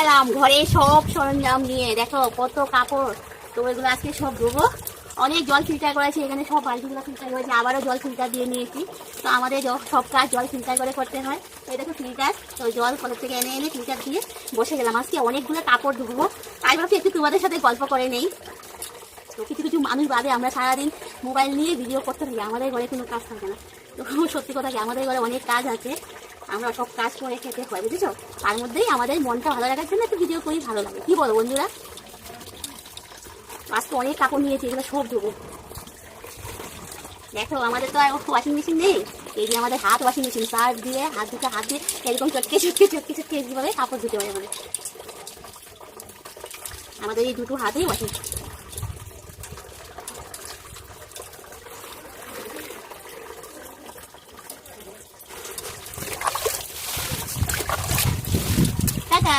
গেলাম ঘরে সব সরঞ্জাম নিয়ে। দেখো কত কাপড়, তো এগুলো আজকে সব ধোবো। অনেক জল ফিল্টার করেছি, এখানে সব বালতিগুলো ফিল্টার করেছি, আবারও জল ফিল্টার দিয়ে নিয়েছি। তো আমাদের সব কাজ জল ফিল্টার করে করতে হয়। এই দেখো ফিল্টার, তো জল কলের থেকে এনে এনে ফিল্টার দিয়ে বসে গেলাম। আজকে অনেকগুলো কাপড় ধুবো, তাই ভাবছি একটু তোমাদের সাথে গল্প করে নেই। তো কিছু কিছু মানুষ বাদে আমরা সারাদিন মোবাইল নিয়ে ভিডিও করতে থাকি, আমাদের ঘরে কোনো কাজ থাকে না। তো সত্যি কথা কি, আমাদের ঘরে অনেক কাজ আছে, আমরা সব কাজ করে খেতে হয়, বুঝেছো? তার মধ্যেই আমাদের মনটা ভালো রাখার জন্য একটু ভিডিও করি, ভালো লাগে। কি বলো বন্ধুরা? আজকে অনেক কাপড় নিয়েছি, এগুলো সব ধোবো। দেখো আমাদের তো ওয়াশিং মেশিন নেই, এই যে আমাদের হাত ওয়াশিং মেশিন, সার্ফ দিয়ে হাত দিয়ে এরকম চটকে যেভাবে কাপড় ধুতে হয় আমাদের এই দুটো হাতেই ওয়াশিং।